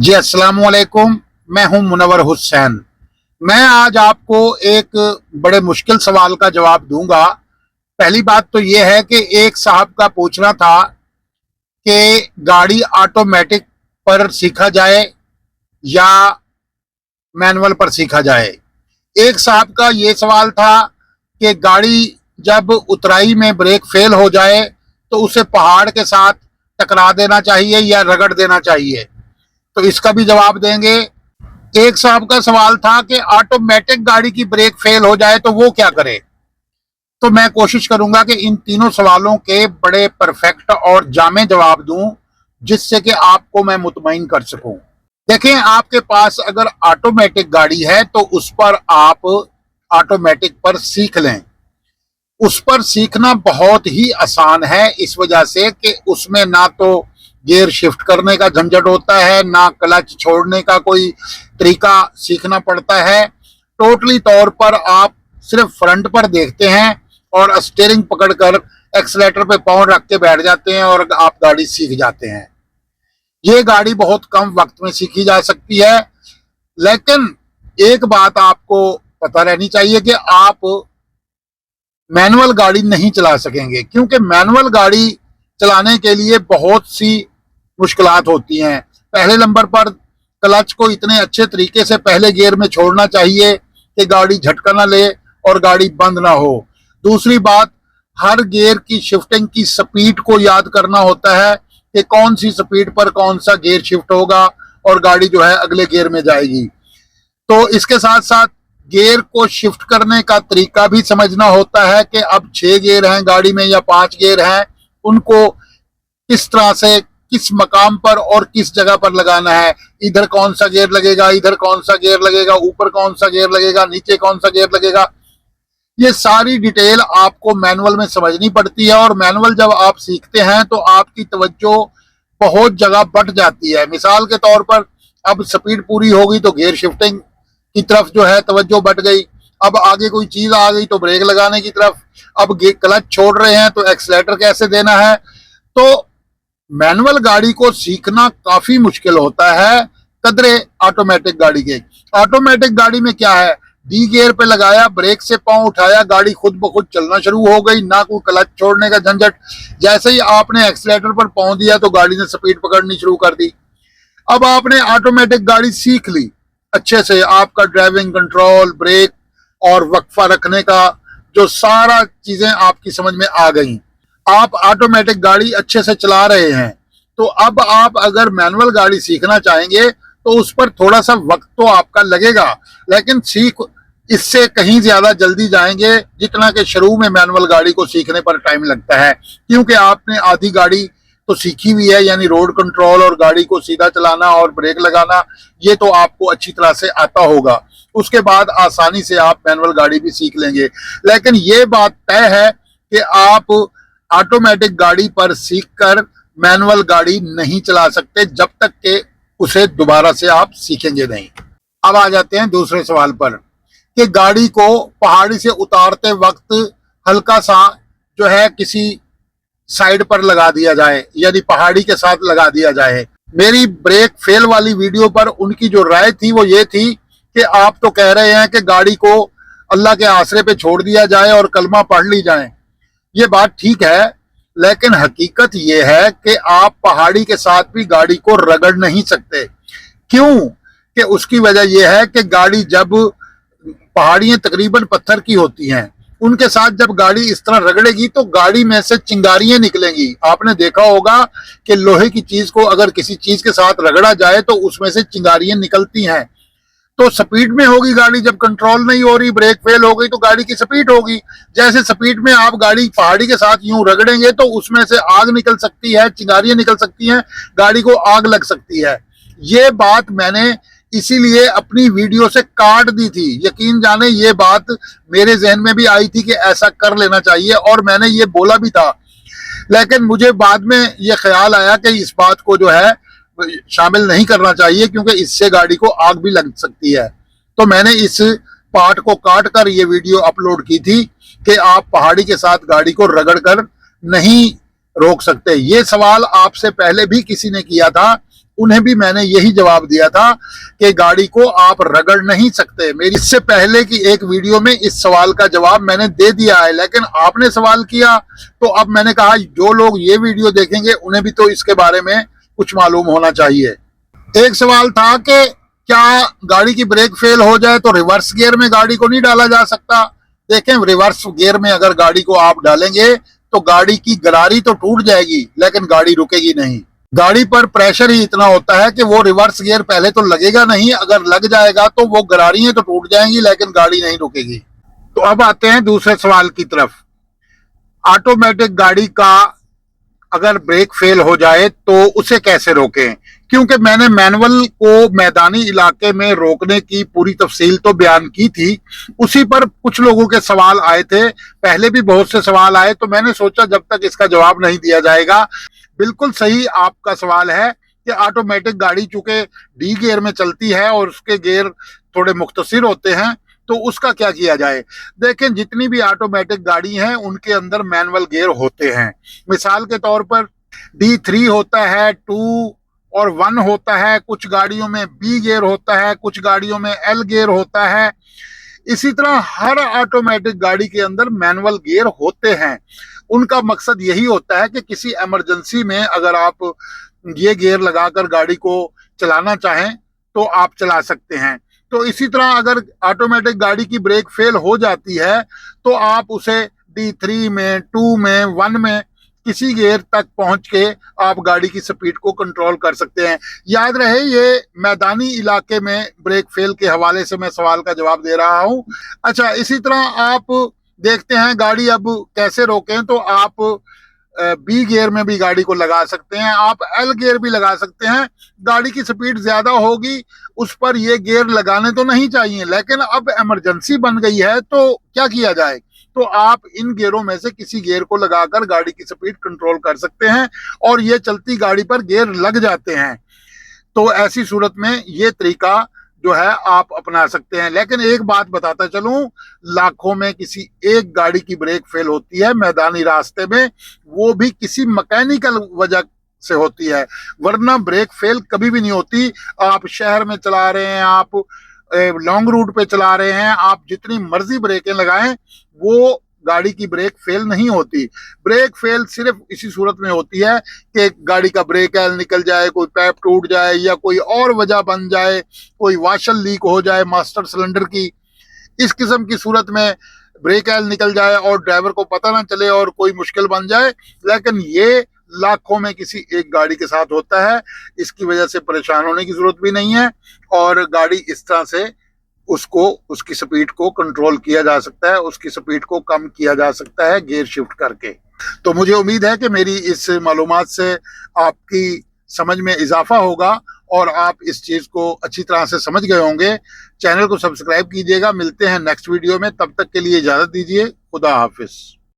जी अस्सलाम वालेकुम। मैं हूं मुनव्वर हुसैन। मैं आज आपको एक बड़े मुश्किल सवाल का जवाब दूंगा। पहली बात तो यह है कि एक साहब का पूछना था कि गाड़ी ऑटोमेटिक पर सीखा जाए या मैनुअल पर सीखा जाए। एक साहब का ये सवाल था कि गाड़ी जब उतराई में ब्रेक फेल हो जाए तो उसे पहाड़ के साथ टकरा देना चाहिए या रगड़ देना चाहिए, तो इसका भी जवाब देंगे। एक साहब का सवाल था कि ऑटोमेटिक गाड़ी की ब्रेक फेल हो जाए तो वो क्या करे। तो मैं कोशिश करूंगा कि इन तीनों सवालों के बड़े परफेक्ट और जामे जवाब दूं, जिससे कि आपको मैं मुतमईन कर सकूं। देखें, आपके पास अगर ऑटोमेटिक गाड़ी है तो उस पर आप ऑटोमेटिक पर सीख लें। उस पर सीखना बहुत ही आसान है, इस वजह से कि उसमें ना तो गियर शिफ्ट करने का झंझट होता है, ना क्लच छोड़ने का कोई तरीका सीखना पड़ता है। टोटली तौर पर आप सिर्फ फ्रंट पर देखते हैं और स्टीयरिंग पकड़कर एक्सीलेटर पे पाँव रख के बैठ जाते हैं और आप गाड़ी सीख जाते हैं। ये गाड़ी बहुत कम वक्त में सीखी जा सकती है, लेकिन एक बात आपको पता रहनी चाहिए कि आप मैनुअल गाड़ी नहीं चला सकेंगे, क्योंकि मैनुअल गाड़ी चलाने के लिए बहुत सी मुश्किलात होती हैं। पहले नंबर पर क्लच को इतने अच्छे तरीके से पहले गियर में छोड़ना चाहिए कि गाड़ी झटका ना ले और गाड़ी बंद ना हो। दूसरी बात, हर गियर की शिफ्टिंग की स्पीड को याद करना होता है कि कौन सी स्पीड पर कौन सा गियर शिफ्ट होगा और गाड़ी जो है अगले गियर में जाएगी। तो इसके साथ साथ गियर को शिफ्ट करने का तरीका भी समझना होता है कि अब 6 गियर हैं गाड़ी में या 5 गियर हैं, उनको किस तरह से किस मकाम पर और किस जगह पर लगाना है। इधर कौन सा गियर लगेगा, इधर कौन सा गियर लगेगा, ऊपर कौन सा गियर लगेगा, नीचे कौन सा गियर लगेगा। ये सारी डिटेल आपको मैनुअल में समझनी पड़ती है, और मैनुअल जब आप सीखते हैं तो आपकी तवज्जो बहुत जगह बट जाती है। मिसाल के तौर पर, अब स्पीड पूरी होगी तो गियर शिफ्टिंग की तरफ जो है तवज्जो बट गई, अब आगे कोई चीज आ गई तो ब्रेक लगाने की तरफ, अब क्लच छोड़ रहे हैं तो एक्सीलेटर कैसे देना है। तो मैनुअल गाड़ी को सीखना काफी मुश्किल होता है कदरे ऑटोमेटिक गाड़ी के। ऑटोमेटिक गाड़ी में क्या है, डी गियर पे लगाया, ब्रेक से पांव उठाया, गाड़ी खुद ब खुद चलना शुरू हो गई, ना कोई क्लच छोड़ने का झंझट। जैसे ही आपने एक्सीलेटर पर पांव दिया तो गाड़ी ने स्पीड पकड़नी शुरू कर दी। अब आपने ऑटोमेटिक गाड़ी सीख ली अच्छे से, आपका ड्राइविंग कंट्रोल, ब्रेक और वक्फा रखने का जो सारा चीजें आपकी समझ में आ गई, आप ऑटोमेटिक गाड़ी अच्छे से चला रहे हैं। तो अब आप अगर मैनुअल गाड़ी सीखना चाहेंगे तो उस पर थोड़ा सा वक्त तो आपका लगेगा, लेकिन सीख इससे कहीं ज्यादा जल्दी जाएंगे जितना कि शुरू में मैनुअल गाड़ी को सीखने पर टाइम लगता है, क्योंकि आपने आधी गाड़ी तो सीखी हुई है, यानी रोड कंट्रोल और गाड़ी को सीधा चलाना और ब्रेक लगाना, ये तो आपको अच्छी तरह से आता होगा। उसके बाद आसानी से आप मैनुअल गाड़ी भी सीख लेंगे। लेकिन ये बात तय है कि आप ऑटोमेटिक गाड़ी पर सीखकर मैनुअल गाड़ी नहीं चला सकते जब तक कि उसे दोबारा से आप सीखेंगे नहीं। अब आ जाते हैं दूसरे सवाल पर कि गाड़ी को पहाड़ी से उतारते वक्त हल्का सा जो है किसी साइड पर लगा दिया जाए, यानी पहाड़ी के साथ लगा दिया जाए। मेरी ब्रेक फेल वाली वीडियो पर उनकी जो राय थी वो ये थी कि आप तो कह रहे हैं कि गाड़ी को अल्लाह के आसरे पे छोड़ दिया जाए और कलमा पढ़ ली जाए। ये बात ठीक है, लेकिन हकीकत ये है कि आप पहाड़ी के साथ भी गाड़ी को रगड़ नहीं सकते। क्यों? कि उसकी वजह यह है कि गाड़ी जब, पहाड़ियां तकरीबन पत्थर की होती हैं, उनके साथ जब गाड़ी इस तरह रगड़ेगी तो गाड़ी में से चिंगारियां निकलेंगी। आपने देखा होगा कि लोहे की चीज को अगर किसी चीज के साथ रगड़ा जाए तो उसमें से चिंगारियां निकलती हैं। तो स्पीड में होगी गाड़ी, जब कंट्रोल नहीं हो रही, ब्रेक फेल हो गई तो गाड़ी की स्पीड होगी। जैसे स्पीड में आप गाड़ी पहाड़ी के साथ यूं रगड़ेंगे तो उसमें से आग निकल सकती है, चिंगारियां निकल सकती हैं, गाड़ी को आग लग सकती है। ये बात मैंने इसीलिए अपनी वीडियो से काट दी थी। यकीन जाने ये बात मेरे जहन में भी आई थी कि ऐसा कर लेना चाहिए, और मैंने ये बोला भी था, लेकिन मुझे बाद में ये ख्याल आया कि इस बात को जो है शामिल नहीं करना चाहिए, क्योंकि इससे गाड़ी को आग भी लग सकती है। तो मैंने इस पार्ट को काट कर ये वीडियो अपलोड की थी कि आप पहाड़ी के साथ गाड़ी को रगड़ कर नहीं रोक सकते। ये सवाल आपसे पहले भी किसी ने किया था, उन्हें भी मैंने यही जवाब दिया था कि गाड़ी को आप रगड़ नहीं सकते। मेरी इससे पहले की एक वीडियो में इस सवाल का जवाब मैंने दे दिया है, लेकिन आपने सवाल किया तो अब मैंने कहा जो लोग ये वीडियो देखेंगे उन्हें भी तो इसके बारे में कुछ मालूम होना चाहिए। एक सवाल था कि क्या गाड़ी की ब्रेक फेल हो जाए तो रिवर्स गियर में गाड़ी को नहीं डाला जा सकता। देखें, रिवर्स गियर में अगर गाड़ी को आप डालेंगे तो गाड़ी की गरारी तो टूट जाएगी लेकिन गाड़ी रुकेगी नहीं। गाड़ी पर प्रेशर ही इतना होता है कि वो रिवर्स गियर पहले तो लगेगा नहीं, अगर लग जाएगा तो वो गरारियां तो टूट जाएंगी लेकिन गाड़ी नहीं रुकेगी। तो अब आते हैं दूसरे सवाल की तरफ। ऑटोमेटिक गाड़ी का अगर ब्रेक फेल हो जाए तो उसे कैसे रोकें, क्योंकि मैंने मैनुअल को मैदानी इलाके में रोकने की पूरी तफसील तो बयान की थी। उसी पर कुछ लोगों के सवाल आए थे, पहले भी बहुत से सवाल आए, तो मैंने सोचा जब तक इसका जवाब नहीं दिया जाएगा। बिल्कुल सही आपका सवाल है कि ऑटोमेटिक गाड़ी चूंकि डी गियर में चलती है और उसके गियर थोड़े मुख्तसिर होते हैं, तो उसका क्या किया जाए। देखें, जितनी भी ऑटोमेटिक गाड़ी हैं उनके अंदर मैनुअल गियर होते हैं। मिसाल के तौर पर D3 होता है, 2 और 1 होता है, कुछ गाड़ियों में B गियर होता है, कुछ गाड़ियों में L गियर होता है। इसी तरह हर ऑटोमेटिक गाड़ी के अंदर मैनुअल गियर होते हैं। उनका मकसद यही होता है कि किसी इमरजेंसी में अगर आप ये गियर लगाकर गाड़ी को चलाना चाहें तो आप चला सकते हैं। तो इसी तरह अगर ऑटोमेटिक गाड़ी की ब्रेक फेल हो जाती है तो आप उसे D3 में, 2 में, 1 में किसी गियर तक पहुंच के आप गाड़ी की स्पीड को कंट्रोल कर सकते हैं। याद रहे, ये मैदानी इलाके में ब्रेक फेल के हवाले से मैं सवाल का जवाब दे रहा हूं। अच्छा, इसी तरह आप देखते हैं गाड़ी अब कैसे रोकें, तो आप B गियर में भी गाड़ी को लगा सकते हैं, आप L गियर भी लगा सकते हैं। गाड़ी की स्पीड ज्यादा होगी, उस पर ये गियर लगाने तो नहीं चाहिए, लेकिन अब इमरजेंसी बन गई है तो क्या किया जाए। तो आप इन गियरों में से किसी गियर को लगाकर गाड़ी की स्पीड कंट्रोल कर सकते हैं और ये चलती गाड़ी पर गियर लग जाते हैं। तो ऐसी सूरत में ये तरीका जो है आप अपना सकते हैं। लेकिन एक बात बताता चलूं, लाखों में किसी एक गाड़ी की ब्रेक फेल होती है मैदानी रास्ते में, वो भी किसी मैकेनिकल वजह से होती है, वरना ब्रेक फेल कभी भी नहीं होती। आप शहर में चला रहे हैं, आप लॉन्ग रूट पे चला रहे हैं, आप जितनी मर्जी ब्रेकें लगाएं, वो गाड़ी की ब्रेक फेल नहीं होती। ब्रेक फेल सिर्फ इसी सूरत में होती है कि गाड़ी का ब्रेक ऑयल निकल जाए, कोई पैप टूट जाए या कोई और वजह बन जाए, कोई वाशर लीक हो जाए मास्टर सिलेंडर की। इस किस्म की सूरत में ब्रेक ऑयल निकल जाए और ड्राइवर को पता ना चले और कोई मुश्किल बन जाए। लेकिन ये लाखों में किसी एक गाड़ी के साथ होता है। इसकी वजह से परेशान होने की जरूरत भी नहीं है और गाड़ी इस तरह से उसको उसकी स्पीड को कंट्रोल किया जा सकता है, उसकी स्पीड को कम किया जा सकता है गियर शिफ्ट करके। तो मुझे उम्मीद है कि मेरी इस मालूमात से आपकी समझ में इजाफा होगा और आप इस चीज को अच्छी तरह से समझ गए होंगे। चैनल को सब्सक्राइब कीजिएगा। मिलते हैं नेक्स्ट वीडियो में, तब तक के लिए इजाजत दीजिए। खुदा हाफिज।